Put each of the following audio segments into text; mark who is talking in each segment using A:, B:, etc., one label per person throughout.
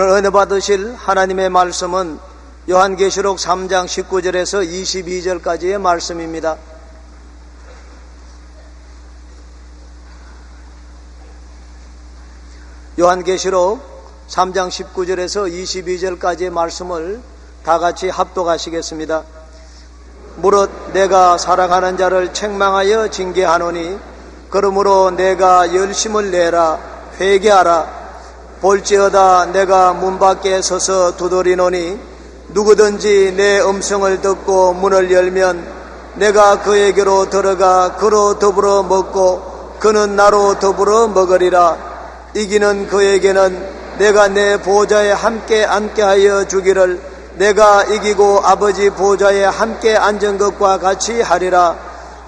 A: 오늘 은혜 받으실 하나님의 말씀은 요한계시록 3장 19절에서 22절까지의 말씀입니다. 요한계시록 3장 19절에서 22절까지의 말씀을 다 같이 합독하시겠습니다. 무릇 내가 사랑하는 자를 책망하여 징계하노니 그러므로 내가 열심을 내라. 회개하라. 볼지어다 내가 문 밖에 서서 두드리노니 누구든지 내 음성을 듣고 문을 열면 내가 그에게로 들어가 그로 더불어 먹고 그는 나로 더불어 먹으리라. 이기는 그에게는 내가 내 보좌에 함께 앉게 하여 주기를 내가 이기고 아버지 보좌에 함께 앉은 것과 같이 하리라.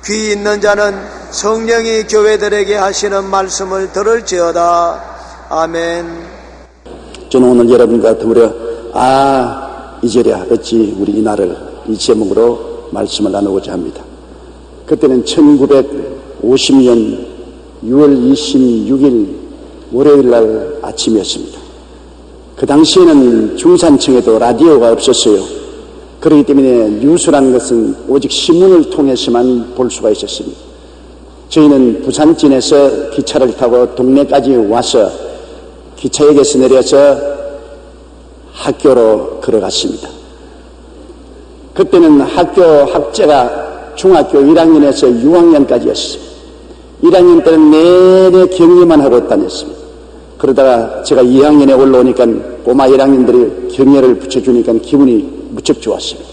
A: 귀 있는 자는 성령이 교회들에게 하시는 말씀을 들을지어다. 아멘.
B: 저는 오늘 여러분과 더불어 이제랴 어찌 우리 이날을 이 제목으로 말씀을 나누고자 합니다. 그때는 1950년 6월 26일 월요일날 아침이었습니다. 그 당시에는 중산층에도 라디오가 없었어요. 그렇기 때문에 뉴스라는 것은 오직 신문을 통해서만 볼 수가 있었습니다. 저희는 부산진에서 기차를 타고 동네까지 와서 기차역에서 내려서 학교로 걸어갔습니다. 그때는 학교 학제가 중학교 1학년에서 6학년까지였어요. 1학년 때는 내내 격려만 하고 다녔습니다. 그러다가 제가 2학년에 올라오니까 꼬마 1학년들이 격려를 붙여주니까 기분이 무척 좋았습니다.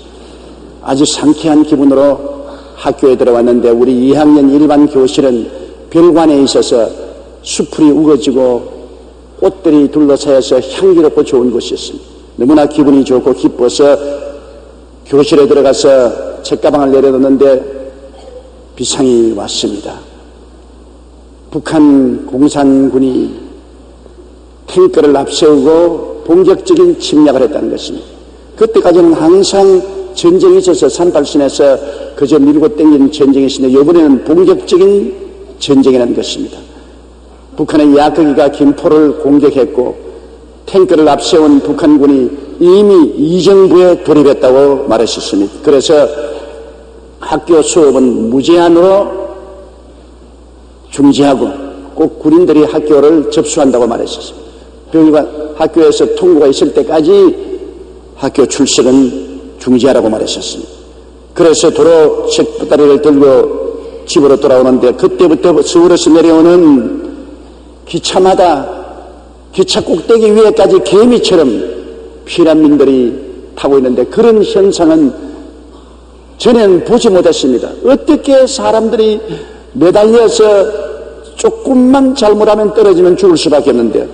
B: 아주 상쾌한 기분으로 학교에 들어왔는데 우리 2학년 일반 교실은 별관에 있어서 수풀이 우거지고 꽃들이 둘러싸여서 향기롭고 좋은 곳이었습니다. 너무나 기분이 좋고 기뻐서 교실에 들어가서 책가방을 내려놓는데 비상이 왔습니다. 북한 공산군이 탱크를 앞세우고 본격적인 침략을 했다는 것입니다. 그때까지는 항상 전쟁이 있어서 산발선에서 그저 밀고 땡기는 전쟁이 있었는데 이번에는 본격적인 전쟁이라는 것입니다. 북한의 야크기가 김포를 공격했고 탱크를 앞세운 북한군이 이미 이정부에 돌입했다고 말했었습니다. 그래서 학교 수업은 무제한으로 중지하고 꼭 군인들이 학교를 접수한다고 말했었습니다. 그러니까 학교에서 통보가 있을 때까지 학교 출석은 중지하라고 말했었습니다. 그래서 도로 책부다리를 들고 집으로 돌아오는데 그때부터 서울에서 내려오는 기차마다 기차 꼭대기 위에까지 개미처럼 피난민들이 타고 있는데 그런 현상은 전에는 보지 못했습니다. 어떻게 사람들이 매달려서 조금만 잘못하면 떨어지면 죽을 수밖에 없는데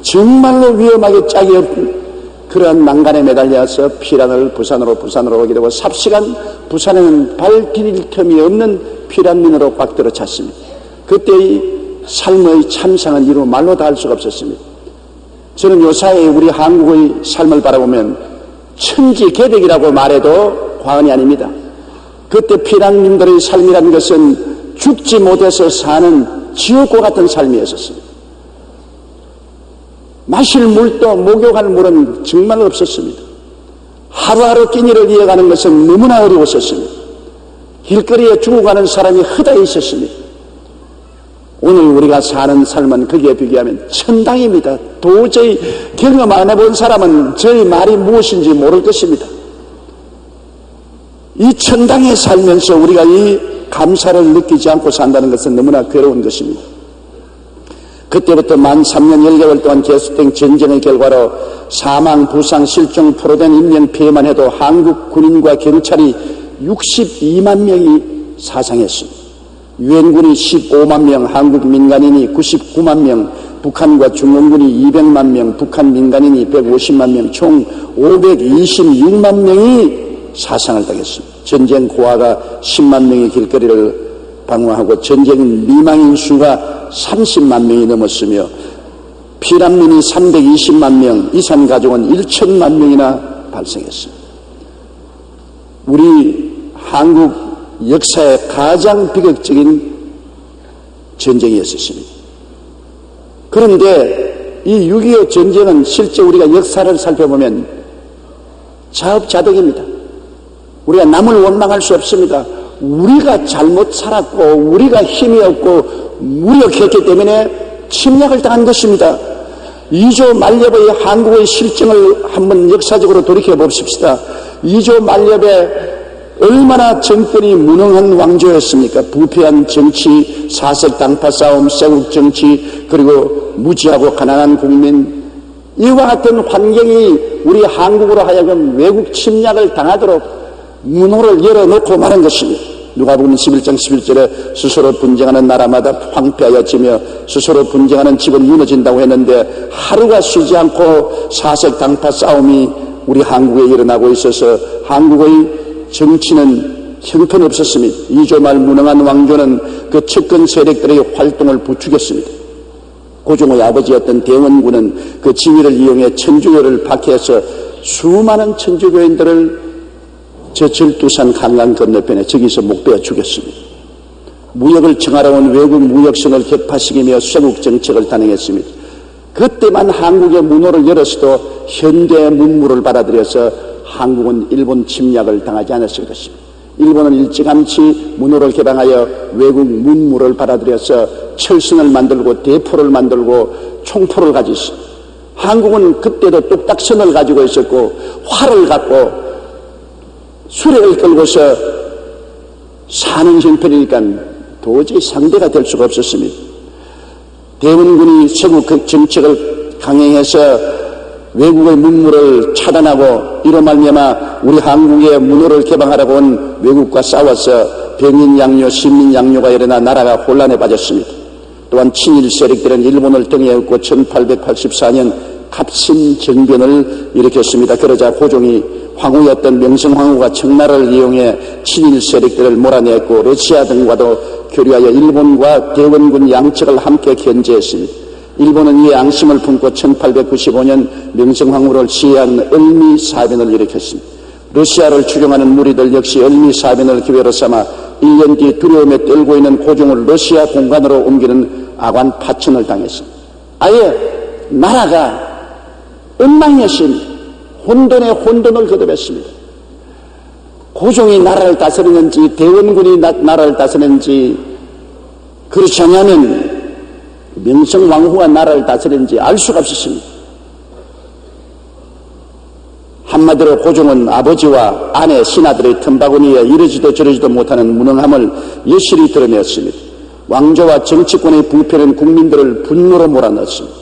B: 정말로 위험하게 짝이 없는 그러한 난간에 매달려서 피난을 부산으로 오게 되고 삽시간 부산에는 발 디딜 틈이 없는 피난민으로 꽉 들어찼습니다. 그때의 삶의 참상은 이루 말로 다 할 수가 없었습니다. 저는 요사이 우리 한국의 삶을 바라보면 천지개벽이라고 말해도 과언이 아닙니다. 그때 피난민들의 삶이라는 것은 죽지 못해서 사는 지옥과 같은 삶이었습니다. 마실 물도 목욕할 물은 정말 없었습니다. 하루하루 끼니를 이어가는 것은 너무나 어려웠었습니다. 길거리에 죽어가는 사람이 허다해 있었습니다. 오늘 우리가 사는 삶은 거기에 비교하면 천당입니다. 도저히 경험 안 해본 사람은 저희 말이 무엇인지 모를 것입니다. 이 천당에 살면서 우리가 이 감사를 느끼지 않고 산다는 것은 너무나 괴로운 것입니다. 그때부터 만 3년 1개월 동안 계속된 전쟁의 결과로 사망, 부상, 실종, 포로된 인명피해만 해도 한국 군인과 경찰이 62만 명이 사상했습니다. 유엔군이 15만 명, 한국 민간인이 99만 명, 북한과 중공군이 200만 명, 북한 민간인이 150만 명, 총 526만 명이 사상을 당했습니다. 전쟁 고아가 10만 명이 길거리를 방황하고 전쟁 미망인 수가 30만 명이 넘었으며 피난민이 320만 명, 이산 가족은 1천만 명이나 발생했습니다. 우리 한국 역사의 가장 비극적인 전쟁이었습니다. 그런데 이 6.25 전쟁은 실제 우리가 역사를 살펴보면 자업자득입니다. 우리가 남을 원망할 수 없습니다. 우리가 잘못 살았고 우리가 힘이 없고 무력했기 때문에 침략을 당한 것입니다. 2조 만렵의 한국의 실정을 한번 역사적으로 돌이켜 봅시다. 2조 만렵에 얼마나 정권이 무능한 왕조였습니까? 부패한 정치, 사색 당파 싸움, 쇄국 정치, 그리고 무지하고 가난한 국민, 이와 같은 환경이 우리 한국으로 하여금 외국 침략을 당하도록 문호를 열어놓고 말한 것입니다. 누가복음 11장 11절에 스스로 분쟁하는 나라마다 황폐하여지며 스스로 분쟁하는 집은 무너진다고 했는데 하루가 쉬지 않고 사색 당파 싸움이 우리 한국에 일어나고 있어서 한국의 정치는 형편없었습니다. 2조 말 무능한 왕조는 그 측근 세력들의 활동을 부추겼습니다. 고종의 아버지였던 대원군은 그 지위를 이용해 천주교를 박해해서 수많은 천주교인들을 저 절두산 강강 건너편에 저기서 목베어 죽였습니다. 무역을 청하러 온 외국 무역선을 격파시키며 쇄국 정책을 단행했습니다. 그때만 한국의 문호를 열었어도 현대의 문물을 받아들여서 한국은 일본 침략을 당하지 않았을 것입니다. 일본은 일찌감치 문호를 개방하여 외국 문물을 받아들여서 철선을 만들고 대포를 만들고 총포를 가지고 있습니다. 한국은 그때도 뚝딱선을 가지고 있었고 활을 갖고 수레를 끌고서 사는 형편이니까 도저히 상대가 될 수가 없었습니다. 대원군이 쇄국 정책을 강행해서 외국의 문물을 차단하고 이로 말미암아 우리 한국의 문호를 개방하라고 온 외국과 싸워서 병인 양요, 식민 양요가 일어나 나라가 혼란에 빠졌습니다. 또한 친일 세력들은 일본을 등에 업고 1884년 갑신 정변을 일으켰습니다. 그러자 고종이 황후였던 명성황후가 청나라를 이용해 친일 세력들을 몰아냈고 러시아 등과도 교류하여 일본과 대원군 양측을 함께 견제했습니다. 일본은 이 양심을 품고 1895년 명성황후를 시해한 을미사변을 일으켰습니다. 러시아를 추종하는 무리들 역시 을미사변을 기회로 삼아 1년 뒤 두려움에 떨고 있는 고종을 러시아 공간으로 옮기는 악한 파천을 당했습니다. 아예 나라가 엉망이었습니다. 혼돈에 혼돈을 거듭했습니다. 고종이 나라를 다스리는지 대원군이 나라를 다스리는지 그렇지 않으면 명성왕후가 나라를 다스리는지 알 수가 없었습니다. 한마디로 고종은 아버지와 아내 신하들의 틈바구니에 이러지도 저러지도 못하는 무능함을 여실히 드러냈습니다. 왕조와 정치권의 부패는 국민들을 분노로 몰아넣었습니다.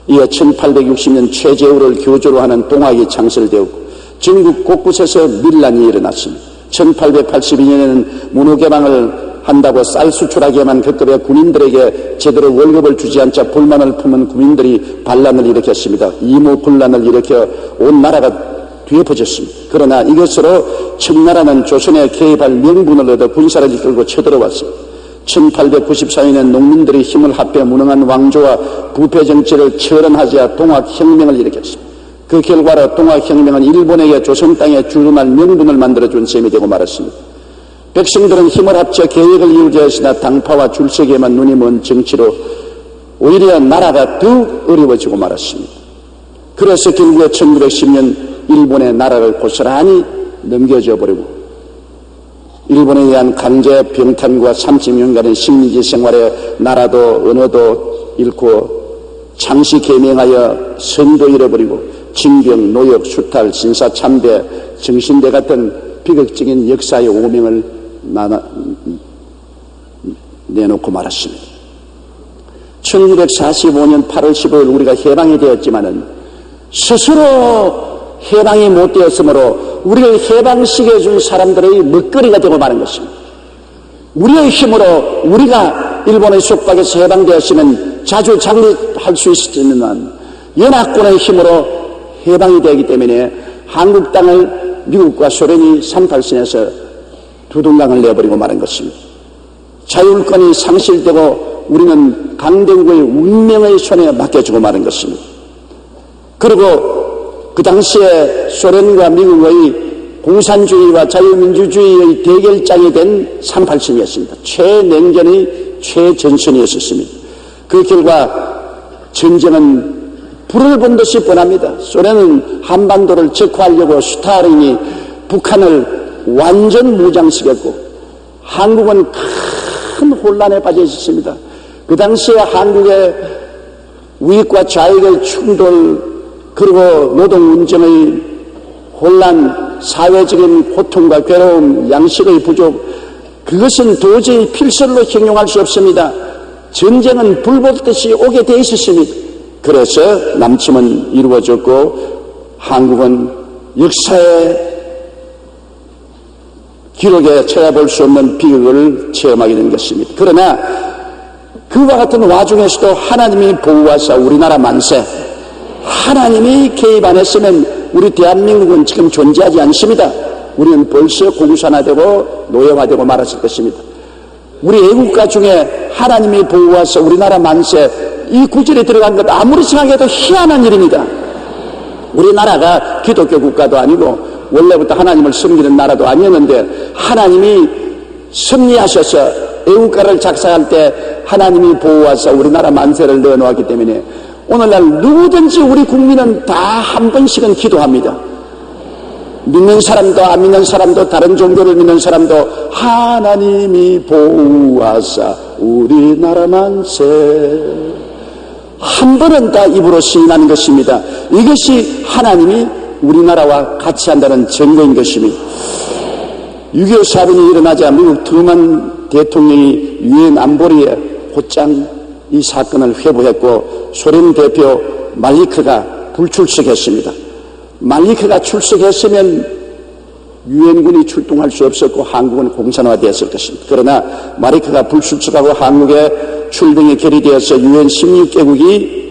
B: 이어 1860년 최재우를 교조로 하는 동학이 창설되었고 전국 곳곳에서 밀란이 일어났습니다. 1882년에는 문호 개방을 한다고 쌀 수출하기에만 급급해 군인들에게 제대로 월급을 주지 않자 불만을 품은 국민들이 반란을 일으켰습니다. 이모분란을 일으켜 온 나라가 뒤엎어졌습니다. 그러나 이것으로 청나라는 조선에 개입할 명분을 얻어 군사를 이끌고 쳐들어왔습니다. 1894년엔 농민들이 힘을 합해 무능한 왕조와 부패 정치를 처단하자 동학혁명을 일으켰습니다. 그 결과로 동학혁명은 일본에게 조선 땅에 주름할 명분을 만들어준 셈이 되고 말았습니다. 백성들은 힘을 합쳐 계획을 이루자 했으나 당파와 줄서기에만 눈이 먼 정치로 오히려 나라가 더욱 어려워지고 말았습니다. 그래서 결국에 1910년 일본의 나라를 고스란히 넘겨줘 버리고 일본에 의한 강제 병탄과 30년간의 식민지 생활에 나라도 언어도 잃고 장시 개명하여 선도 잃어버리고 징병, 노역, 수탈, 신사참배, 정신대 같은 비극적인 역사의 오명을 내놓고 말았습니다. 1945년 8월 15일 우리가 해방이 되었지만은 스스로 해방이 못 되었으므로 우리를 해방시켜 준 사람들의 먹거리가 되고 마는 것입니다. 우리의 힘으로 우리가 일본의 속박에서 해방되었으면 자주 장립할 수 있었지만 연합군의 힘으로 해방이 되기 때문에 한국 땅을 미국과 소련이 38선에서 두둥강을 내버리고 마는 것입니다. 자율권이 상실되고 우리는 강대국의 운명의 손에 맡겨주고 마는 것입니다. 그리고 그 당시에 소련과 미국의 공산주의와 자유민주주의의 대결장이 된 38선이었습니다. 최냉전의 최전선이었습니다. 그 결과 전쟁은 불을 본 듯이 뻔합니다. 소련은 한반도를 적화하려고 스탈린이 북한을 완전 무장시켰고 한국은 큰 혼란에 빠져 있었습니다. 그 당시에 한국의 우익과 좌익의 충돌, 그리고 노동운정의 혼란, 사회적인 고통과 괴로움, 양식의 부족, 그것은 도저히 필설로 형용할 수 없습니다. 전쟁은 불보듯이 오게 돼 있었습니다. 그래서 남침은 이루어졌고 한국은 역사의 기록에 찾아볼 수 없는 비극을 체험하게 된 것입니다. 그러나 그와 같은 와중에서도 하나님이 보호하사 우리나라 만세, 하나님이 개입 안 했으면 우리 대한민국은 지금 존재하지 않습니다. 우리는 벌써 공산화되고 노예화되고 말았을 것입니다. 우리 애국가 중에 하나님이 보호하사 우리나라 만세, 이 구절에 들어간 것 아무리 생각해도 희한한 일입니다. 우리나라가 기독교 국가도 아니고 원래부터 하나님을 섬기는 나라도 아니었는데 하나님이 섭리하셔서 애국가를 작성할 때 하나님이 보호하사 우리나라 만세를 넣어놓았기 때문에 오늘날 누구든지 우리 국민은 다 한 번씩은 기도합니다. 믿는 사람도 안 믿는 사람도 다른 종교를 믿는 사람도 하나님이 보호하사 우리나라 만세 한 번은 다 입으로 시인하는 것입니다. 이것이 하나님이 우리나라와 같이 한다는 증거인 것입니다. 6.25 사변이 일어나자 미국 트루먼 대통령이 유엔 안보리에 곧장 이 사건을 회부했고 소련 대표 말리크가 불출석했습니다. 말리크가 출석했으면 유엔군이 출동할 수 없었고 한국은 공산화되었을 것입니다. 그러나 말리크가 불출석하고 한국의 출동이 결의되어서 유엔 16개국이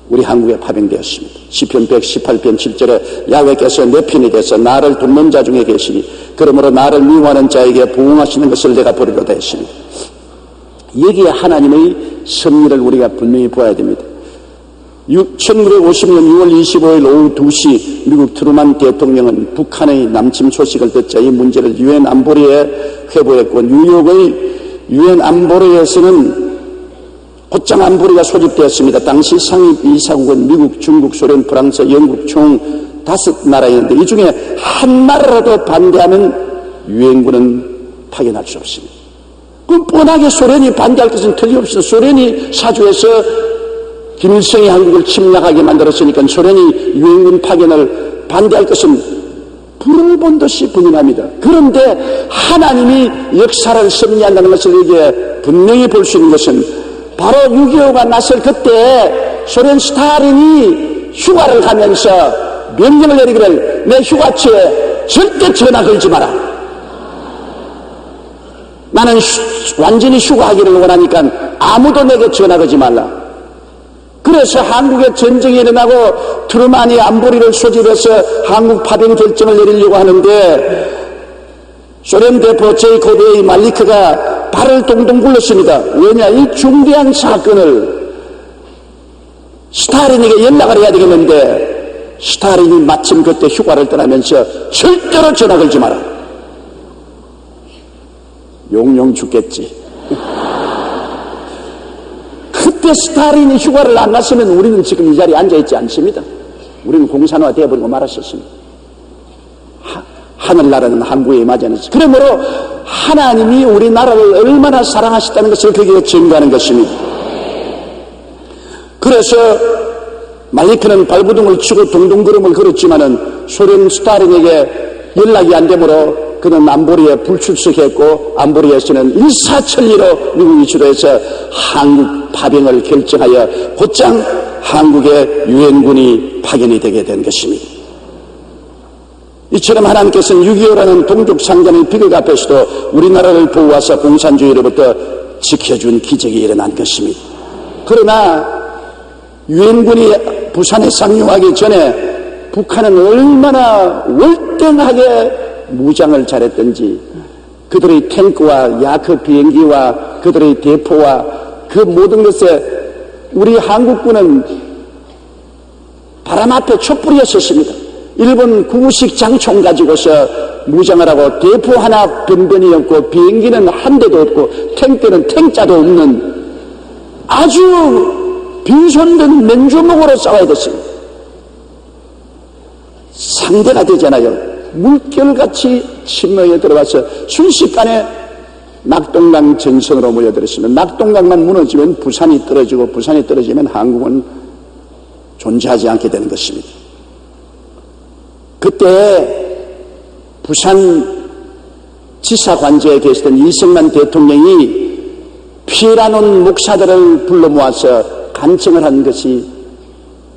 B: 우리 한국에 파병되었습니다. 시편 118편 7절에 야훼께서 내 편이 돼서 나를 돕는 자 중에 계시니 그러므로 나를 미워하는 자에게 부응하시는 것을 내가 보리로다 했습니다. 여기에 하나님의 섭리를 우리가 분명히 보아야 됩니다. 1950년 6월 25일 오후 2시 미국 트루먼 대통령은 북한의 남침 소식을 듣자 이 문제를 유엔 안보리에 회부했고 뉴욕의 유엔 안보리에서는 곧장 안보리가 소집되었습니다. 당시 상임 이사국은 미국, 중국, 소련, 프랑스, 영국 총 5나라였는데 이 중에 한 나라라도 반대하면 유엔군은 파견할 수 없습니다. 그럼 뻔하게 소련이 반대할 것은 틀림없이 소련이 사주에서 김일성이 한국을 침략하게 만들었으니까 소련이 유엔군 파견을 반대할 것은 불을 본 듯이 분명합니다. 그런데 하나님이 역사를 섭리한다는 것을 이게 분명히 볼 수 있는 것은 바로 6.25가 났을 그때 소련 스탈린이 휴가를 가면서 명령을 내리기를 내 휴가처에 절대 전화 걸지 마라. 나는 완전히 휴가하기를 원하니까 아무도 내게 전화 걸지 말라. 그래서 한국에 전쟁이 일어나고 트루먼이 안보리를 소집해서 한국 파병 결정을 내리려고 하는데 소련 대표 제이코브의 말리크가 발을 동동 굴렸습니다. 왜냐? 이 중대한 사건을 스탈린에게 연락을 해야 되겠는데 스탈린이 마침 그때 휴가를 떠나면서 절대로 전화 걸지 마라. 용용 죽겠지. 그때 스탈린이 휴가를 안 갔으면 우리는 지금 이 자리에 앉아있지 않습니다. 우리는 공산화 되어버리고 말았었습니다. 하늘나라는 한국에 임하지 않았습니다. 그러므로 하나님이 우리나라를 얼마나 사랑하셨다는 것을 거기에 증거하는 것입니다. 그래서 말리크는 발부둥을 치고 동동걸음을 걸었지만은 소련 스탈린에게 연락이 안 되므로 그는 안보리에 불출석했고 안보리에서는 일사천리로 미국이 주도해서 한국 파병을 결정하여 곧장 한국에 유엔군이 파견이 되게 된 것입니다. 이처럼 하나님께서는 6.25라는 동족 상전의 비극 앞에서도 우리나라를 보호하사 공산주의로부터 지켜준 기적이 일어난 것입니다. 그러나 유엔군이 부산에 상륙하기 전에 북한은 얼마나 월등하게 무장을 잘했던지 그들의 탱크와 야크 비행기와 그들의 대포와 그 모든 것에 우리 한국군은 바람 앞에 촛불이었습니다. 일본 구식 장총 가지고서 무장을 하고 대포 하나 변변이었고 비행기는 한 대도 없고 탱크는 탱자도 없는 아주 빈손든 맨주먹으로 싸워야 됐습니다. 상대가 되잖아요. 물결같이 침노에 들어가서 순식간에 낙동강 전선으로 모여들었습니다. 낙동강만 무너지면 부산이 떨어지고 부산이 떨어지면 한국은 존재하지 않게 되는 것입니다. 그때 부산 지사관저에 계시던 이승만 대통령이 피해라는 목사들을 불러 모아서 간청을 한 것이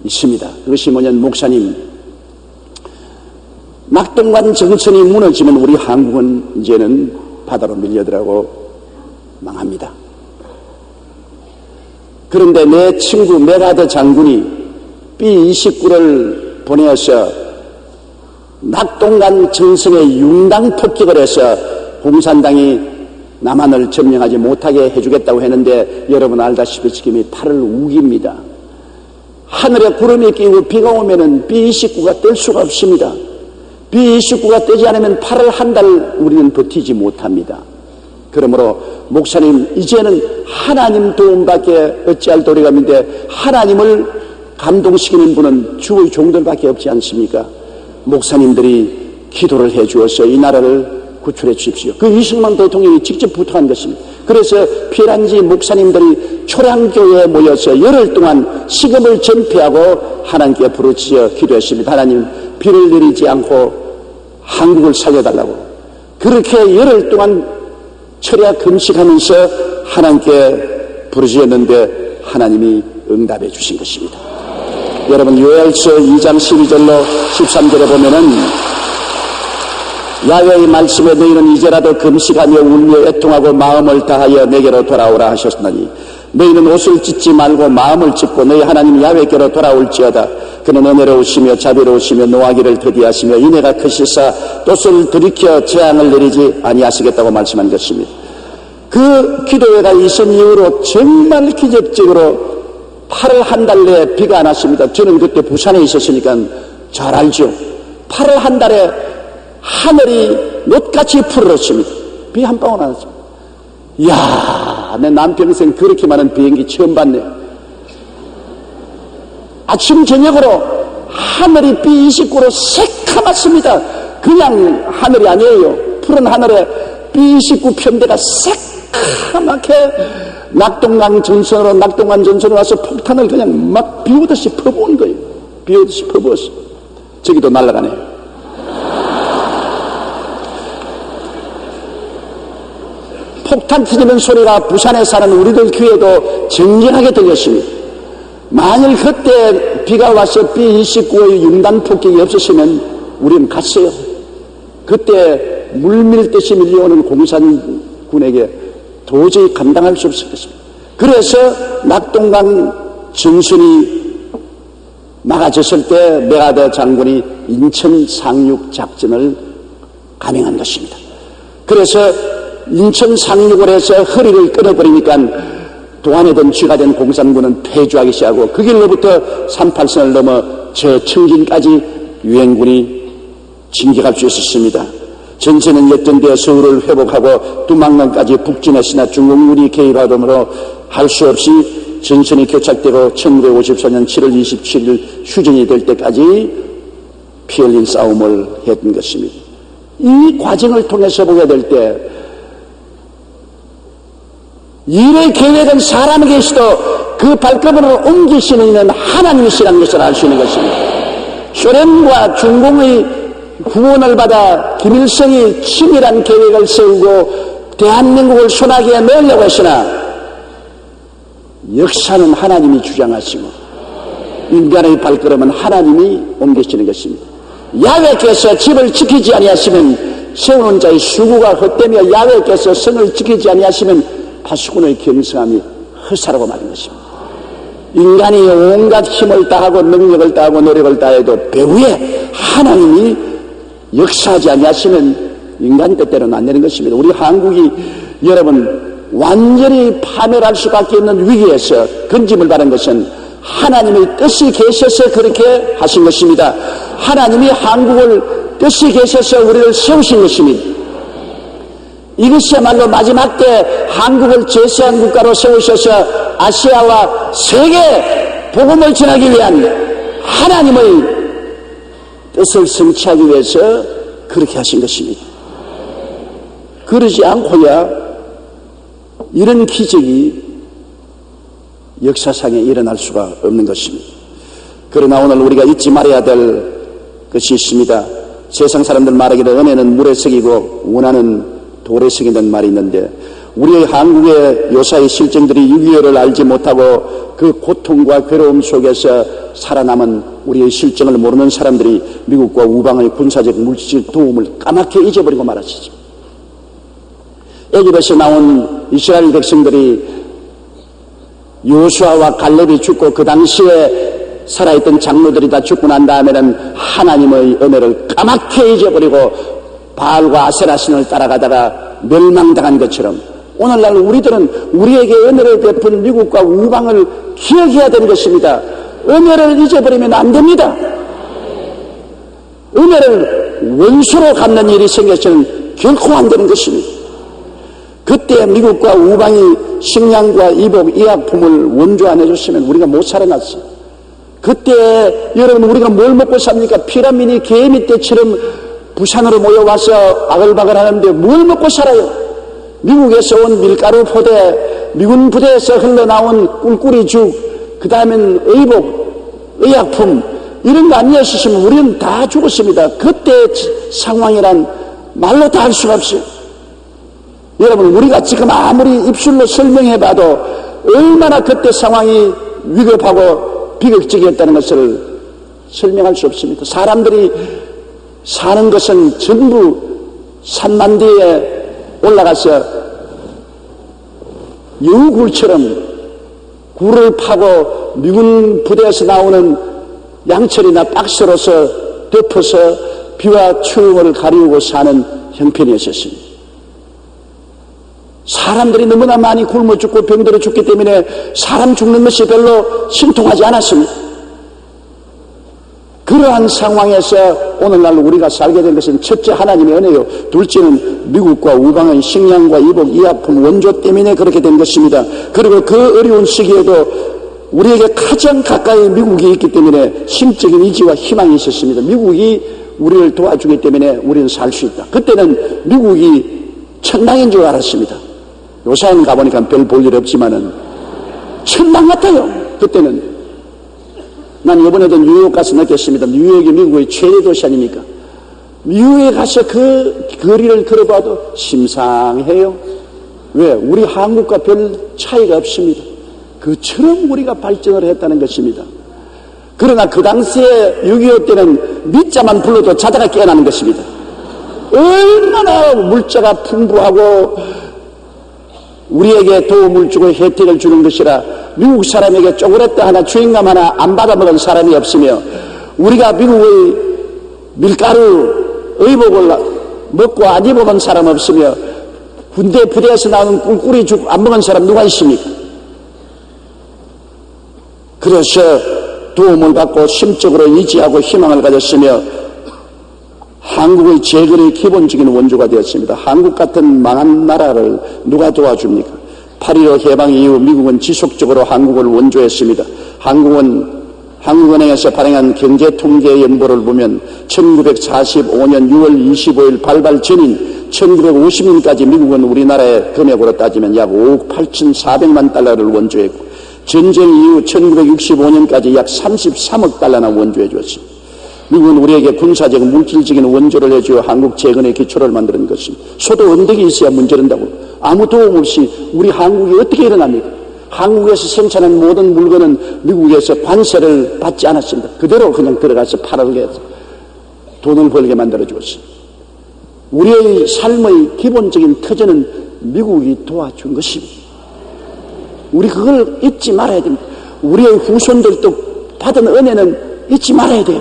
B: 있습니다. 그것이 뭐냐면, 목사님, 낙동강 전선이 무너지면 우리 한국은 이제는 바다로 밀려들어가고 망합니다. 그런데 내 친구 메가더 장군이 B-29를 보내어서 낙동강 전선에 융당 폭격을 해서 공산당이 남한을 점령하지 못하게 해주겠다고 했는데, 여러분 알다시피 지금이 8월 우기입니다. 하늘에 구름이 끼고 비가 오면은 B-29가 뜰 수가 없습니다. B-29가 뜨지 않으면 8월 한 달 우리는 버티지 못합니다. 그러므로 목사님, 이제는 하나님 도움밖에 어찌할 도리가 없는데 하나님을 감동시키는 분은 주의 종들밖에 없지 않습니까? 목사님들이 기도를 해 주어서 이 나라를 구출해 주십시오. 그 이승만 대통령이 직접 부탁한 것입니다. 그래서 피란지 목사님들이 초량교회에 모여서 열흘 동안 시금을 전폐하고 하나님께 부르짖어 기도했습니다. 하나님, 비를 내리지 않고 한국을 살려달라고. 그렇게 열흘 동안 철야 금식하면서 하나님께 부르짖었는데 하나님이 응답해 주신 것입니다. 여러분, 요엘서 2장 12절로 13절에 보면은, 야훼의 말씀에 너희는 이제라도 금식하며 울며 애통하고 마음을 다하여 내게로 돌아오라 하셨으니, 너희는 옷을 찢지 말고 마음을 찢고 너희 하나님 야훼께로 돌아올지어다. 그는 은혜로우시며 자비로우시며 노하기를 더디하시며 인애가 크시사 돛을 들이켜 재앙을 내리지 아니하시겠다고 말씀한 것입니다. 그 기도회가 있은 이후로 정말 기적적으로 8월 한 달 내에 비가 안 왔습니다. 저는 그때 부산에 있었으니까 잘 알죠. 8월 한 달에 하늘이 못같이 푸르렀습니다. 비 한 방울 안 왔습니다. 이야, 내 남평생 그렇게 많은 비행기 처음 봤네. 아침 저녁으로 하늘이 B-29로 새카맣습니다. 그냥 하늘이 아니에요. 푸른 하늘에 B-29 편대가 새카맣게 낙동강 전선으로 와서 폭탄을 그냥 막 비오듯이 퍼부은 거예요. 비오듯이 퍼부었어. 저기도 날아가네요. 폭탄 터지는 소리가 부산에 사는 우리들 귀에도 정정하게 들렸습니다. 만일 그때 비가 와서 B-29의 융단 폭격이 없었으면 우리는 갔어요. 그때 물밀듯이 밀려오는 공산군에게 도저히 감당할 수 없을 것입니다. 그래서 낙동강 전선이 막아졌을 때 메가더 장군이 인천 상륙 작전을 감행한 것입니다. 그래서 인천 상륙을 해서 허리를 끊어버리니까 도안에던 쥐가 된 공산군은 패주하기 시작하고, 그 길로부터 38선을 넘어 저 청진까지 유엔군이 진격할 수 있었습니다. 전세는 역전되어 서울을 회복하고 두만강까지 북진했으나 중국군이 개입하므로 할 수 없이 전선이 교착되고 1954년 7월 27일 휴전이 될 때까지 피 흘린 싸움을 했던 것입니다. 이 과정을 통해서 보게 될 때 일의 계획은 사람에게 있어도 그 발걸음을 옮길 수 있는 하나님이시라는 것을 알 수 있는 것입니다. 소련과 중공의 후원을 받아 김일성이 치밀한 계획을 세우고 대한민국을 손아귀에 넣으려고 했으나 역사는 하나님이 주장하시고 인간의 발걸음은 하나님이 옮기시는 것입니다. 야훼께서 집을 지키지 아니하시면 세우는 자의 수고가 헛되며 야훼께서 성을 지키지 아니하시면 파수꾼의 경성함이 허사라고 말한 것입니다. 인간이 온갖 힘을 다하고 능력을 다하고 노력을 다해도 배후에 하나님이 역사하지 아니하시면 인간 뜻대로는 안 되는 것입니다. 우리 한국이 여러분 완전히 파멸할 수밖에 없는 위기에서 건짐을 받은 것은 하나님의 뜻이 계셔서 그렇게 하신 것입니다. 하나님이 한국을 뜻이 계셔서 우리를 세우신 것입니다. 이것이야말로 마지막 때 한국을 제세한 국가로 세우셔서 아시아와 세계 복음을 전하기 위한 하나님의 뜻을 성취하기 위해서 그렇게 하신 것입니다. 그러지 않고야 이런 기적이 역사상에 일어날 수가 없는 것입니다. 그러나 오늘 우리가 잊지 말아야 될 것이 있습니다. 세상 사람들 말하기를 은혜는 물에 새기고 원하는 돌에 새긴다는 말이 있는데, 우리의 한국의 요사의 실정들이 6.25를 알지 못하고 그 고통과 괴로움 속에서 살아남은 우리의 실정을 모르는 사람들이 미국과 우방의 군사적 물질적 도움을 까맣게 잊어버리고 말았습니다. 애굽에서 나온 이스라엘 백성들이 여호수아와 갈렙이 죽고 그 당시에 살아있던 장로들이 다 죽고 난 다음에는 하나님의 은혜를 까맣게 잊어버리고 바알과 아세라 신을 따라가다가 멸망당한 것처럼 오늘날 우리들은 우리에게 은혜를 베푼 미국과 우방을 기억해야 되는 것입니다. 은혜를 잊어버리면 안 됩니다. 은혜를 원수로 갚는 일이 생겨서는 결코 안 되는 것입니다. 그때 미국과 우방이 식량과 이복, 의약품을 원조 안 해줬으면 우리가 못 살아났어요. 그때 여러분 우리가 뭘 먹고 삽니까? 피라미드 개미 때처럼 부산으로 모여와서 아글바글 하는데 뭘 먹고 살아요? 미국에서 온 밀가루 포대, 미군 부대에서 흘러나온 꿀꿀이죽, 그 다음엔 의복, 의약품 이런 거 아니었으면 우리는 다 죽었습니다. 그때 상황이란 말로 다 할 수가 없어요. 여러분 우리가 지금 아무리 입술로 설명해봐도 얼마나 그때 상황이 위급하고 비극적이었다는 것을 설명할 수 없습니다. 사람들이 사는 것은 전부 산만대에 올라가서 여우굴처럼 굴을 파고 미군 부대에서 나오는 양철이나 박스로서 덮어서 비와 추움을 가리우고 사는 형편이었습니다. 사람들이 너무나 많이 굶어 죽고 병들어 죽기 때문에 사람 죽는 것이 별로 신통하지 않았습니다. 그러한 상황에서 오늘날 우리가 살게 된 것은 첫째 하나님의 은혜요, 둘째는 미국과 우방의 식량과 이복, 의약품 원조 때문에 그렇게 된 것입니다. 그리고 그 어려운 시기에도 우리에게 가장 가까이 미국이 있기 때문에 심적인 의지와 희망이 있었습니다. 미국이 우리를 도와주기 때문에 우리는 살 수 있다. 그때는 미국이 천당인 줄 알았습니다. 요새는 가보니까 별 볼 일 없지만은 천당 같아요. 그때는. 난 이번에도 뉴욕 가서 느꼈습니다. 뉴욕이 미국의 최대 도시 아닙니까? 뉴욕에 가서 그 거리를 걸어봐도 심상해요. 왜? 우리 한국과 별 차이가 없습니다. 그처럼 우리가 발전을 했다는 것입니다. 그러나 그 당시에 6.25 때는 밑자만 불러도 자다가 깨어나는 것입니다. 얼마나 물자가 풍부하고 우리에게 도움을 주고 혜택을 주는 것이라 미국 사람에게 쪼그레트 하나 주인감 하나 안 받아먹은 사람이 없으며, 우리가 미국의 밀가루 의복을 먹고 안 입어본 사람 없으며, 군대 부대에서 나오는 꿀꿀이 죽 안 먹은 사람 누가 있습니까? 그래서 도움을 받고 심적으로 의지하고 희망을 가졌으며 한국의 재건의 기본적인 원조가 되었습니다. 한국 같은 망한 나라를 누가 도와줍니까? 8.15 해방 이후 미국은 지속적으로 한국을 원조했습니다. 한국은행에서 발행한 경제통계연보를 보면 1945년 6월 25일 발발 전인 1950년까지 미국은 우리나라의 금액으로 따지면 약 5억 8,400만 달러를 원조했고, 전쟁 이후 1965년까지 약 33억 달러나 원조해 주었습니다. 미국은 우리에게 군사적, 물질적인 원조를 해주어 한국 재건의 기초를 만드는 것입니다. 소도 언덕이 있어야 문제된다고. 아무 도움 없이 우리 한국이 어떻게 일어납니까? 한국에서 생산한 모든 물건은 미국에서 관세를 받지 않았습니다. 그대로 그냥 들어가서 팔게 해서 돈을 벌게 만들어 주었습니다. 우리의 삶의 기본적인 터전은 미국이 도와준 것입니다. 우리 그걸 잊지 말아야 됩니다. 우리의 후손들도 받은 은혜는 잊지 말아야 돼요.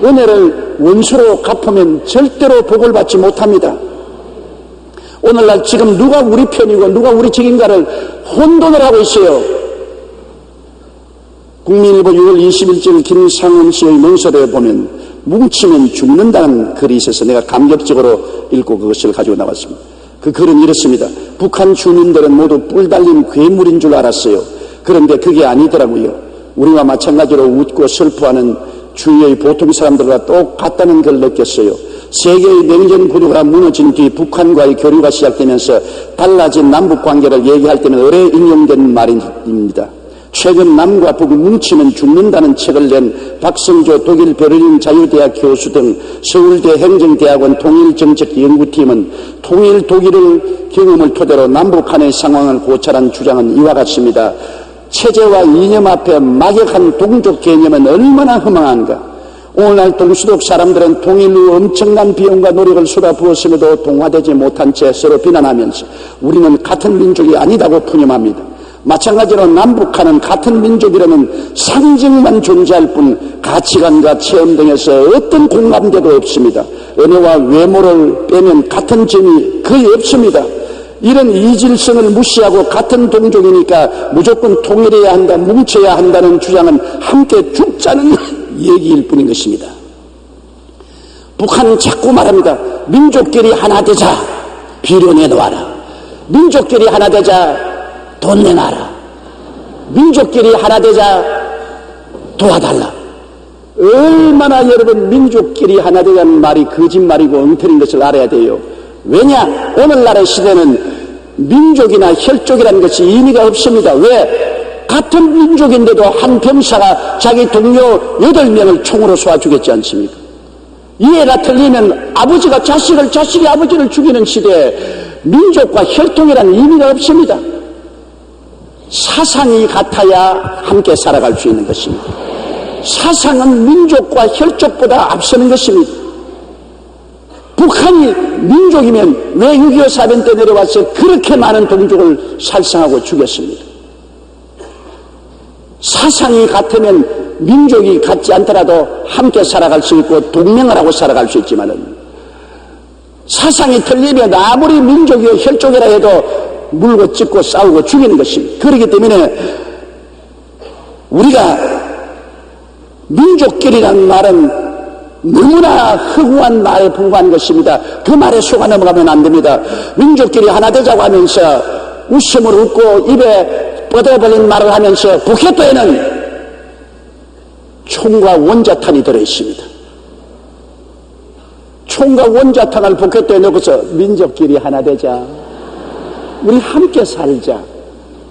B: 은혜를 원수로 갚으면 절대로 복을 받지 못합니다. 오늘날 지금 누가 우리 편이고 누가 우리 적인가를 혼돈을 하고 있어요. 국민일보 6월 21일 김상훈 씨의 문서를 보면 뭉치면 죽는다는 글이 있어서 내가 감격적으로 읽고 그것을 가지고 나왔습니다. 그 글은 이렇습니다. 북한 주민들은 모두 뿔 달린 괴물인 줄 알았어요. 그런데 그게 아니더라고요. 우리와 마찬가지로 웃고 슬퍼하는 주위의 보통 사람들과 똑같다는 걸 느꼈어요. 세계의 냉전 구도가 무너진 뒤 북한과의 교류가 시작되면서 달라진 남북 관계를 얘기할 때는 오래 인용된 말입니다. 최근 남과 북이 뭉치면 죽는다는 책을 낸 박성조 독일 베를린 자유대학 교수 등 서울대 행정대학원 통일정책연구팀은 통일 독일의 경험을 토대로 남북 간의 상황을 고찰한 주장은 이와 같습니다. 체제와 이념 앞에 막역한 동족 개념은 얼마나 허망한가. 오늘날 동수독 사람들은 통일 후 엄청난 비용과 노력을 쏟아부었음에도 동화되지 못한 채 서로 비난하면서 우리는 같은 민족이 아니다고 푸념합니다. 마찬가지로 남북한은 같은 민족이라는 상징만 존재할 뿐 가치관과 체험 등에서 어떤 공감대도 없습니다. 언어와 외모를 빼면 같은 점이 거의 없습니다. 이런 이질성을 무시하고 같은 동족이니까 무조건 통일해야 한다, 뭉쳐야 한다는 주장은 함께 죽자는 얘기일 뿐인 것입니다. 북한은 자꾸 말합니다. 민족끼리 하나 되자, 비료 내놓아라. 민족끼리 하나 되자, 돈 내놔라. 민족끼리 하나 되자, 도와달라. 얼마나 여러분 민족끼리 하나 되자는 말이 거짓말이고 엉터리인 것을 알아야 돼요. 왜냐? 오늘날의 시대는 민족이나 혈족이라는 것이 의미가 없습니다. 왜? 같은 민족인데도 한 병사가 자기 동료 8명을 총으로 쏘아 죽였지 않습니까? 이해가 틀리면 아버지가 자식을, 자식이 아버지를 죽이는 시대에 민족과 혈통이라는 의미가 없습니다. 사상이 같아야 함께 살아갈 수 있는 것입니다. 사상은 민족과 혈족보다 앞서는 것입니다. 북한이 민족이면 왜 6.25 사변 때 내려와서 그렇게 많은 동족을 살상하고 죽였습니다. 사상이 같으면 민족이 같지 않더라도 함께 살아갈 수 있고 동맹을 하고 살아갈 수 있지만은 사상이 틀리면 아무리 민족이고 혈족이라 해도 물고 찢고 싸우고 죽이는 것입니다. 그렇기 때문에 우리가 민족끼리라는 말은 너무나 허구한 말에 불과한 것입니다. 그 말에 속아 넘어가면 안 됩니다. 민족끼리 하나 되자고 하면서 웃음을 웃고 입에 뻗어버린 말을 하면서 북핵도에는 총과 원자탄이 들어있습니다. 총과 원자탄을 북핵도에 넣고서 민족끼리 하나 되자, 우리 함께 살자.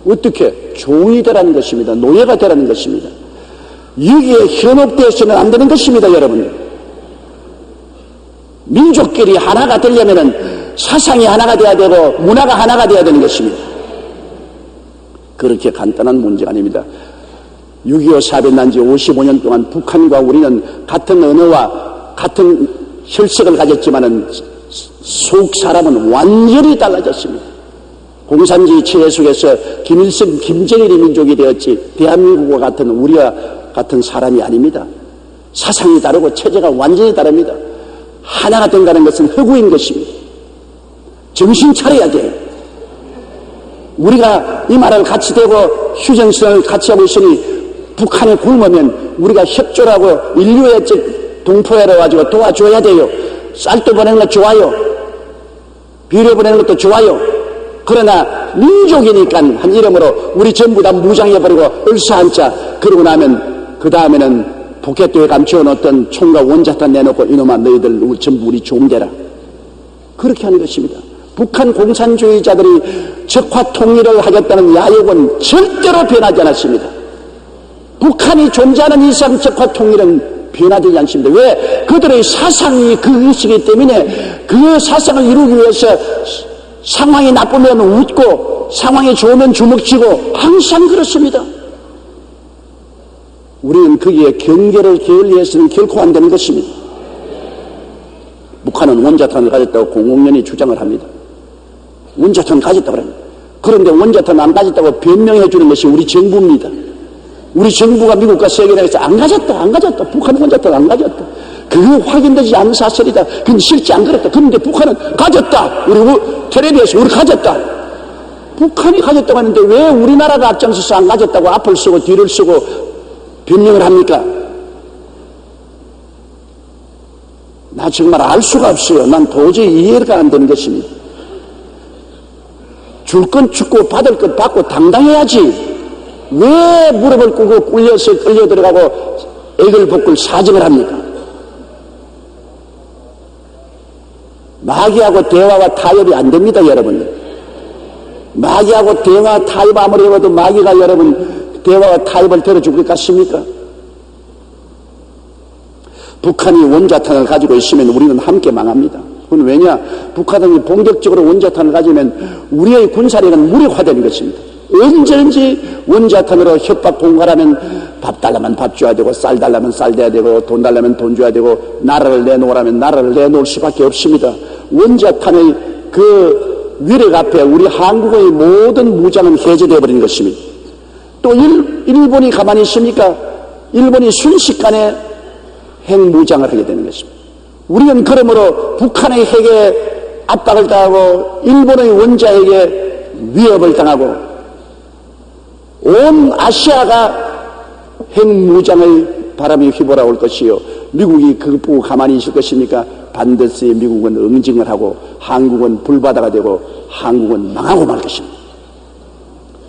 B: 어떻게? 종이 되라는 것입니다. 노예가 되라는 것입니다. 여기에 현혹되어서는 안 되는 것입니다. 여러분, 민족끼리 하나가 되려면 사상이 하나가 돼야 되고 문화가 하나가 돼야 되는 것입니다. 그렇게 간단한 문제가 아닙니다. 6.25 사변 난 지 55년 동안 북한과 우리는 같은 언어와 같은 혈색을 가졌지만은 속 사람은 완전히 달라졌습니다. 공산주의 체제 속에서 김일성, 김정일이 민족이 되었지 대한민국과 같은 우리와 같은 사람이 아닙니다. 사상이 다르고 체제가 완전히 다릅니다. 하나가 된다는 것은 허구인 것입니다. 정신 차려야 돼요. 우리가 이 말을 같이 대고 휴전선을 같이 하고 있으니 북한에 굶으면 우리가 협조라고 인류의 동포회로 가지고 도와줘야 돼요. 쌀도 보내는 것 좋아요. 비료 보내는 것도 좋아요. 그러나 민족이니까 한 이름으로 우리 전부 다 무장해버리고 을사한자 그러고 나면 그 다음에는 북핵도에 감춰놓던 총과 원자탄 내놓고 이놈아 너희들 전부 우리 종대라. 그렇게 하는 것입니다. 북한 공산주의자들이 적화 통일을 하겠다는 야욕은 절대로 변하지 않았습니다. 북한이 존재하는 이상 적화 통일은 변화되지 않습니다. 왜? 그들의 사상이 그 의식이기 때문에 그 사상을 이루기 위해서 상황이 나쁘면 웃고 상황이 좋으면 주먹쥐고 항상 그렇습니다. 우리는 거기에 경계를 게을리해서는 결코 안 되는 것입니다. 북한은 원자탄을 가졌다고 공공연히 주장을 합니다. 원자탄 가졌다고 합니다. 그런데 원자탄 안 가졌다고 변명해 주는 것이 우리 정부입니다. 우리 정부가 미국과 세계에서 안 가졌다. 북한 원자탄 안 가졌다. 그거 확인되지 않은 사실이다. 그건 실제 안 그랬다. 그런데 북한은 가졌다. 우리 텔레비에서 우리 가졌다. 북한이 가졌다고 하는데 왜 우리나라가 앞장서서 안 가졌다고 앞을 쓰고 뒤를 쓰고 변명을 합니까? 나 정말 알 수가 없어요. 난 도저히 이해가 안 되는 것입니다. 줄 건 주고 받을 건 받고 당당해야지. 왜 무릎을 꿇고 끌려서 끌려 들어가고 애걸복걸 사정을 합니까? 마귀하고 대화와 타협이 안 됩니다, 여러분들. 마귀하고 대화 타협 아무리 해봐도 마귀가 여러분 대화와 타협을 들어줄 것 같습니까? 북한이 원자탄을 가지고 있으면 우리는 함께 망합니다. 그건 왜냐? 북한이 본격적으로 원자탄을 가지면 우리의 군사력은 무력화되는 것입니다. 언제든지 원자탄으로 협박 공갈하면 밥 달라면 밥 줘야 되고 쌀 달라면 쌀 줘야 되고 돈 달라면 돈 줘야 되고 나라를 내놓으라면 나라를 내놓을 수밖에 없습니다. 원자탄의 그 위력 앞에 우리 한국의 모든 무장은 해제되어 버린 것입니다. 또 일본이 가만히 있습니까? 일본이 순식간에 핵무장을 하게 되는 것입니다. 우리는 그러므로 북한의 핵에 압박을 당하고 일본의 원자핵에 위협을 당하고 온 아시아가 핵무장의 바람이 휘몰아올 것이요, 미국이 그것 보고 가만히 있을 것입니까? 반드시 미국은 응징을 하고 한국은 불바다가 되고 한국은 망하고 말 것입니다.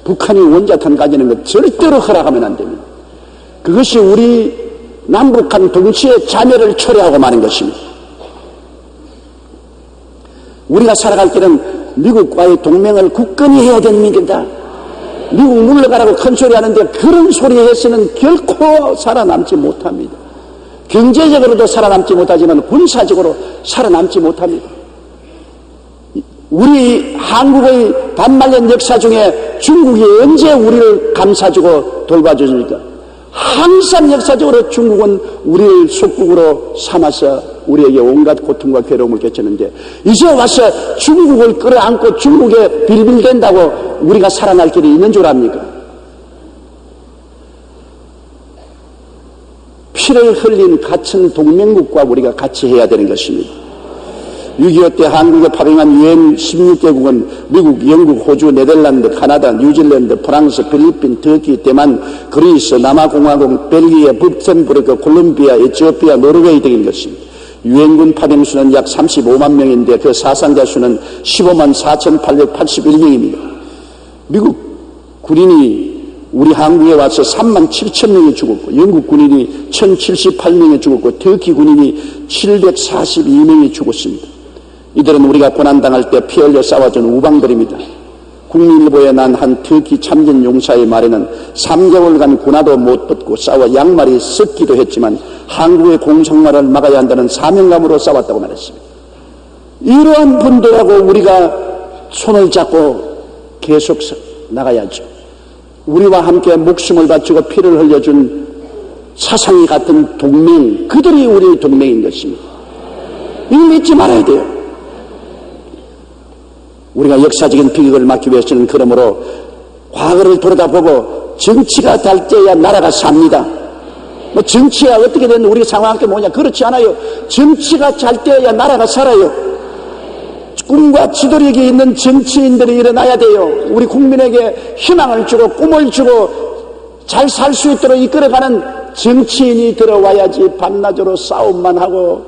B: 북한이 원자탄 가지는 것 절대로 허락하면 안 됩니다. 그것이 우리 남북한 동시에 자멸을 초래하고 마는 것입니다. 우리가 살아갈 길은 미국과의 동맹을 굳건히 해야 됩니다. 미국 물러가라고 큰 소리 하는데 그런 소리 해서는 결코 살아남지 못합니다. 경제적으로도 살아남지 못하지만 군사적으로 살아남지 못합니다. 우리 한국의 반말년 역사 중에 중국이 언제 우리를 감싸주고 돌봐줍니까? 항상 역사적으로 중국은 우리를 속국으로 삼아서 우리에게 온갖 고통과 괴로움을 끼쳤는데 이제 와서 중국을 끌어안고 중국에 빌빌댄다고 우리가 살아날 길이 있는 줄 압니까? 피를 흘린 같은 동맹국과 우리가 같이 해야 되는 것입니다. 6.25 때 한국에 파병한 유엔 16개국은 미국, 영국, 호주, 네덜란드, 카나다, 뉴질랜드, 프랑스, 필리핀, 터키, 대만, 그리스, 남아공화국, 벨기에, 룩셈부르크, 콜롬비아, 에티오피아, 노르웨이 등인 것입니다. 유엔군 파병수는 약 35만 명인데 그 사상자 수는 15만 4,881명입니다. 미국 군인이 우리 한국에 와서 3만 7천 명이 죽었고 영국 군인이 1,078명이 죽었고 터키 군인이 742명이 죽었습니다. 이들은 우리가 고난당할 때 피 흘려 싸워준 우방들입니다. 국민일보에 난 한 터키 참전 용사의 말에는 3개월간 군화도 못 벗고 싸워 양말이 썩기도 했지만 한국의 공성화를 막아야 한다는 사명감으로 싸웠다고 말했습니다. 이러한 분들하고 우리가 손을 잡고 계속 나가야죠. 우리와 함께 목숨을 바치고 피를 흘려준 사상이 같은 동맹, 그들이 우리의 동맹인 것입니다. 이걸 잊지 말아야 돼요. 우리가 역사적인 비극을 막기 위해서는 그러므로 과거를 돌아다보고 정치가 잘 때야 나라가 삽니다. 뭐 정치가 어떻게 됐는데 우리 상황이 뭐냐? 그렇지 않아요. 정치가 잘 때야 나라가 살아요. 꿈과 지도력이 있는 정치인들이 일어나야 돼요. 우리 국민에게 희망을 주고 꿈을 주고 잘 살 수 있도록 이끌어가는 정치인이 들어와야지 밤낮으로 싸움만 하고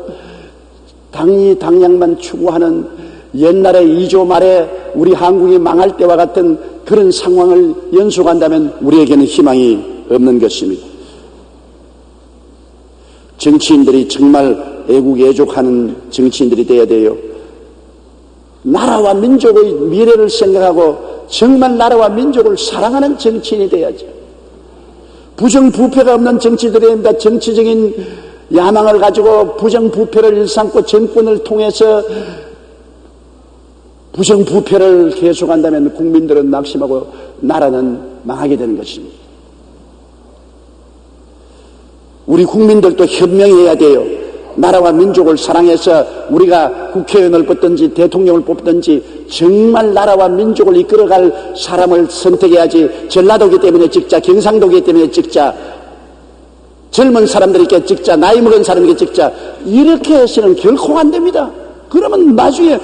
B: 당리당략만 추구하는 옛날에 2조 말에 우리 한국이 망할 때와 같은 그런 상황을 연속한다면 우리에게는 희망이 없는 것입니다. 정치인들이 정말 애국애족하는 정치인들이 되어야 돼요. 나라와 민족의 미래를 생각하고 정말 나라와 민족을 사랑하는 정치인이 돼야죠. 부정부패가 없는 정치들이 됩니다. 정치적인 야망을 가지고 부정부패를 일삼고 정권을 통해서 부정부패를 계속한다면 국민들은 낙심하고 나라는 망하게 되는 것입니다. 우리 국민들도 현명해야 돼요. 나라와 민족을 사랑해서 우리가 국회의원을 뽑든지 대통령을 뽑든지 정말 나라와 민족을 이끌어갈 사람을 선택해야지. 전라도기 때문에 찍자, 경상도기 때문에 찍자, 젊은 사람들에게 찍자, 나이 먹은 사람에게 찍자, 이렇게 해서는 결코 안 됩니다. 그러면 나중에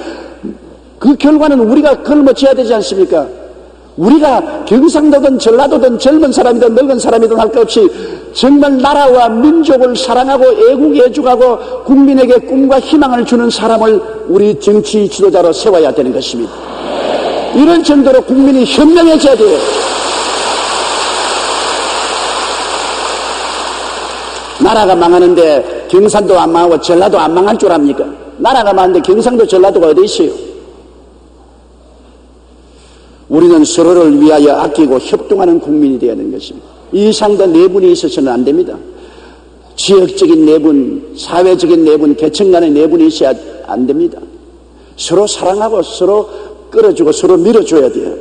B: 그 결과는 우리가 걸머져야 되지 않습니까? 우리가 경상도든 전라도든 젊은 사람이든 늙은 사람이든 할 것 없이 정말 나라와 민족을 사랑하고 애국애족하고 국민에게 꿈과 희망을 주는 사람을 우리 정치 지도자로 세워야 되는 것입니다. 이럴 정도로 국민이 현명해져야 돼요. 나라가 망하는데 경상도 안 망하고 전라도 안 망할 줄 압니까? 나라가 망하는데 경상도 전라도가 어디 있어요? 우리는 서로를 위하여 아끼고 협동하는 국민이 되어야 하는 것입니다. 이상도 내분이 있어서는 안 됩니다. 지역적인 내분, 사회적인 내분, 계층 간의 내분이 있어야 안 됩니다. 서로 사랑하고 서로 끌어주고 서로 밀어줘야 돼요.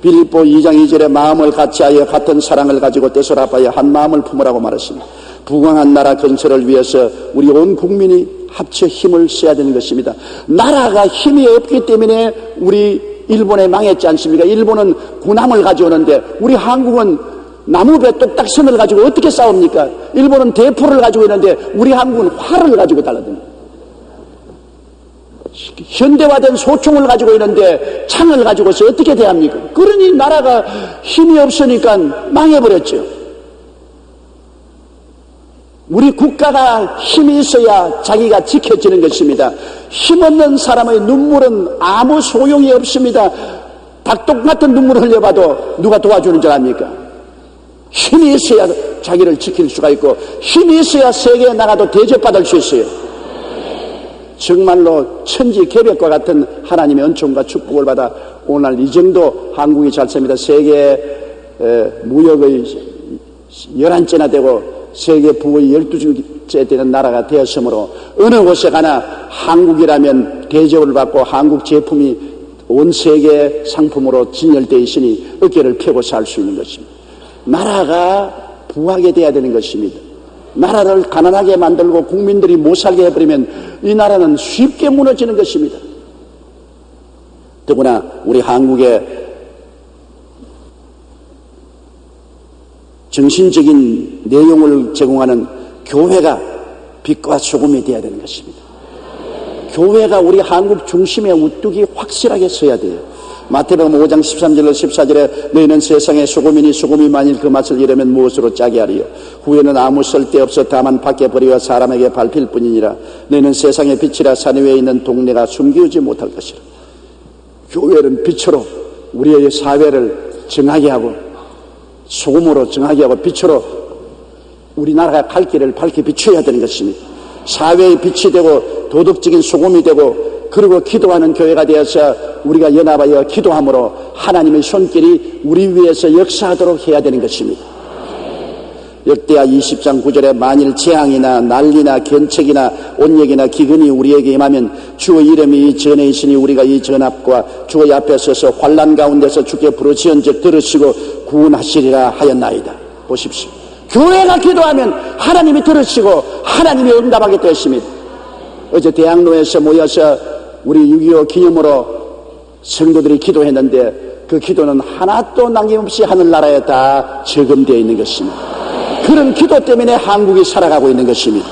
B: 빌립보 2장 2절에 마음을 같이하여 같은 사랑을 가지고 되소랍하여 한 마음을 품으라고 말했습니다. 부강한 나라 건설을 위해서 우리 온 국민이 합쳐 힘을 써야 되는 것입니다. 나라가 힘이 없기 때문에 우리 일본에 망했지 않습니까? 일본은 군함을 가져오는데 우리 한국은 나무배 똑딱선을 가지고 어떻게 싸웁니까? 일본은 대포를 가지고 있는데 우리 한국은 활을 가지고 달라듭니다. 현대화된 소총을 가지고 있는데 창을 가지고서 어떻게 대합니까? 그러니 나라가 힘이 없으니까 망해버렸죠. 우리 국가가 힘이 있어야 자기가 지켜지는 것입니다. 힘없는 사람의 눈물은 아무 소용이 없습니다. 닭똥 같은 눈물을 흘려봐도 누가 도와주는 줄 압니까? 힘이 있어야 자기를 지킬 수가 있고 힘이 있어야 세계에 나가도 대접받을 수 있어요. 정말로 천지개벽과 같은 하나님의 은총과 축복을 받아 오늘 이 정도 한국이 잘 삽니다. 세계 무역의 11째나 되고 세계 부의 12째 되는 나라가 되었으므로 어느 곳에 가나 한국이라면 대접을 받고 한국 제품이 온 세계 상품으로 진열되어 있으니 어깨를 펴고 살 수 있는 것입니다. 나라가 부하게 돼야 되는 것입니다. 나라를 가난하게 만들고 국민들이 못 살게 해버리면 이 나라는 쉽게 무너지는 것입니다. 더구나 우리 한국의 정신적인 내용을 제공하는 교회가 빛과 소금이 되어야 되는 것입니다. 교회가 우리 한국 중심에 우뚝이 확실하게 서야 돼요. 마태복음 5장 13절로 14절에 너희는 세상의 소금이니 소금이 만일 그 맛을 잃으면 무엇으로 짜게 하리요? 후에는 아무 쓸데없어 다만 밖에 버리어 사람에게 밟힐 뿐이니라. 너희는 세상의 빛이라 산 위에 있는 동네가 숨기우지 못할 것이라. 교회는 빛으로 우리의 사회를 정하게 하고 소금으로 정하게 하고 빛으로 우리나라가 갈 길을 밝게 비춰야 되는 것입니다. 사회의 빛이 되고 도덕적인 소금이 되고 그리고 기도하는 교회가 되어서 우리가 연합하여 기도함으로 하나님의 손길이 우리 위에서 역사하도록 해야 되는 것입니다. 역대하 20장 9절에 만일 재앙이나 난리나 견책이나 온역이나 기근이 우리에게 임하면 주의 이름이 이 전에 있으니 우리가 이 전합과 주의 앞에 서서 환난 가운데서 주께 부르짖은즉 들으시고 구원하시리라 하였나이다. 보십시오. 교회가 기도하면 하나님이 들으시고 하나님이 응답하게 되었습니다. 어제 대학로에서 모여서 우리 6.25 기념으로 성도들이 기도했는데 그 기도는 하나도 남김없이 하늘나라에 다 저금되어 있는 것입니다. 그런 기도 때문에 한국이 살아가고 있는 것입니다.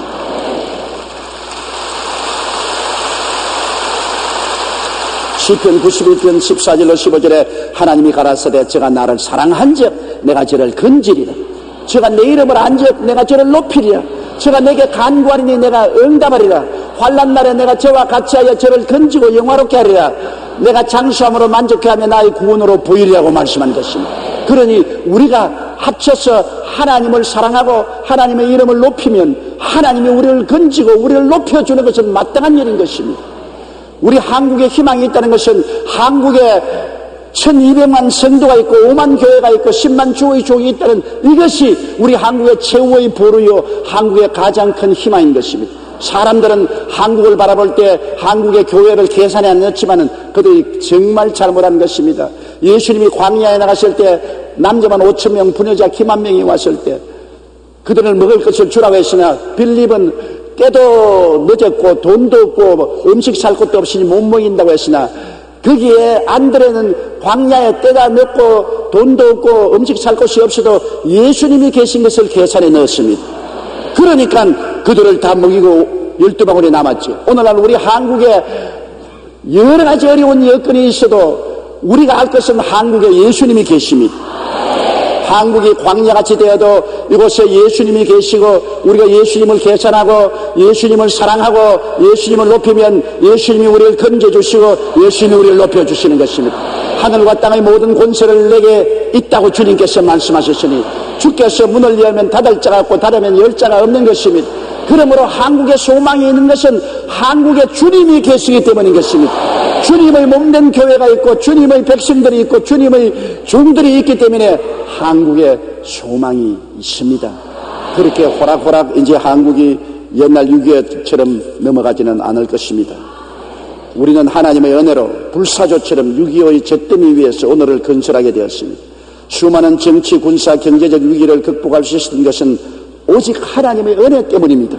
B: 시편 91편 14절로 15절에 하나님이 가라사대 저가 나를 한즉 내가 저를 건지리라. 저가 내 이름을 한즉 내가 저를 높이리라. 저가 내게 간구하리니 내가 응답하리라. 환난 날에 내가 저와 같이하여 저를 건지고 영화롭게 하리라. 내가 장수함으로 만족해하며 나의 구원으로 보이리라고 말씀한 것입니다. 그러니 우리가 합쳐서 하나님을 사랑하고 하나님의 이름을 높이면 하나님이 우리를 건지고 우리를 높여주는 것은 마땅한 일인 것입니다. 우리 한국에 희망이 있다는 것은 한국에 1200만 성도가 있고 5만 교회가 있고 10만 주의 종이 있다는 이것이 우리 한국의 최후의 보루요 한국의 가장 큰 희망인 것입니다. 사람들은 한국을 바라볼 때 한국의 교회를 계산에 안 넣지만은 그들이 정말 잘못한 것입니다. 예수님이 광야에 나갔을 때 남자만 5,000명 부녀자 기만 명이 왔을 때 그들을 먹을 것을 주라고 했으나 빌립은 때도 늦었고 돈도 없고 음식 살 것도 없으니 못 먹인다고 했으나 거기에 안드레는 광야에 때가 늦고 돈도 없고 음식 살 것이 없어도 예수님이 계신 것을 계산에 넣었습니다. 그러니까 그들을 다 먹이고 12방울이 남았죠. 오늘날 우리 한국에 여러 가지 어려운 여건이 있어도 우리가 알 것은 한국에 예수님이 계십니다. 한국이 광야같이 되어도 이곳에 예수님이 계시고 우리가 예수님을 계산하고 예수님을 사랑하고 예수님을 높이면 예수님이 우리를 건져주시고 예수님이 우리를 높여주시는 것입니다. 하늘과 땅의 모든 권세를 내게 있다고 주님께서 말씀하셨으니 주께서 문을 열면 닫을 자가 없고 닫으면 열 자가 없는 것입니다. 그러므로 한국에 소망이 있는 것은 한국에 주님이 계시기 때문인 것입니다. 주님의 몸된 교회가 있고 주님의 백성들이 있고 주님의 종들이 있기 때문에 한국에 소망이 있습니다. 그렇게 호락호락 이제 한국이 옛날 6.25처럼 넘어가지는 않을 것입니다. 우리는 하나님의 은혜로 불사조처럼 6.25의 잿더미 위에서 오늘을 건설하게 되었습니다. 수많은 정치, 군사, 경제적 위기를 극복할 수 있었던 것은 오직 하나님의 은혜 때문입니다.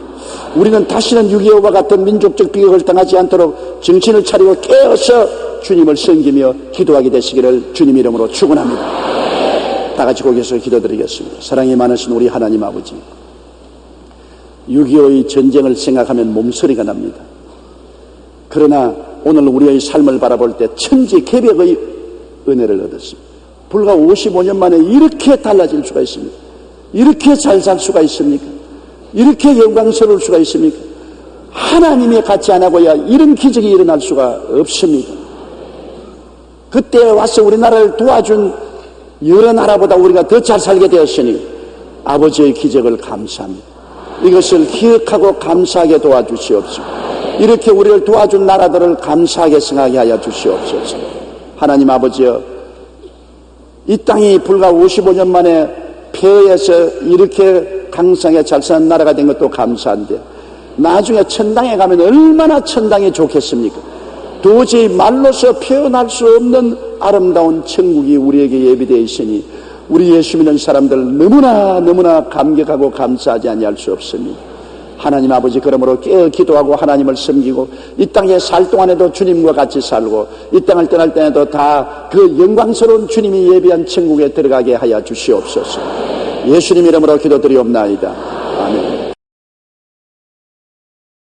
B: 우리는 다시는 6.25와 같은 민족적 비극을 당하지 않도록 정신을 차리고 깨어서 주님을 섬기며 기도하게 되시기를 주님 이름으로 축원합니다. 다 같이 거기서 기도드리겠습니다. 사랑이 많으신 우리 하나님 아버지, 6.25의 전쟁을 생각하면 몸서리가 납니다. 그러나 오늘 우리의 삶을 바라볼 때 천지개벽의 은혜를 얻었습니다. 불과 55년 만에 이렇게 달라질 수가 있습니까? 이렇게 잘 살 수가 있습니까? 이렇게 영광스러울 수가 있습니까? 하나님이 같이 안 하고야 이런 기적이 일어날 수가 없습니다. 그때 와서 우리나라를 도와준 여러 나라보다 우리가 더 잘 살게 되었으니 아버지의 기적을 감사합니다. 이것을 기억하고 감사하게 도와주시옵소서. 이렇게 우리를 도와준 나라들을 감사하게 생각하게 하여 주시옵소서. 하나님 아버지여, 이 땅이 불과 55년 만에 폐해에서 이렇게 강성하게 잘 사는 나라가 된 것도 감사한데 나중에 천당에 가면 얼마나 천당이 좋겠습니까? 도저히 말로서 표현할 수 없는 아름다운 천국이 우리에게 예비되어 있으니 우리 예수 믿는 사람들 너무나 감격하고 감사하지 아니할 수 없습니다. 하나님 아버지, 그러므로 깨어 기도하고 하나님을 섬기고 이 땅에 살 동안에도 주님과 같이 살고 이 땅을 떠날 때에도 다 그 영광스러운 주님이 예비한 천국에 들어가게 하여 주시옵소서. 예수님 이름으로 기도드리옵나이다. 아멘.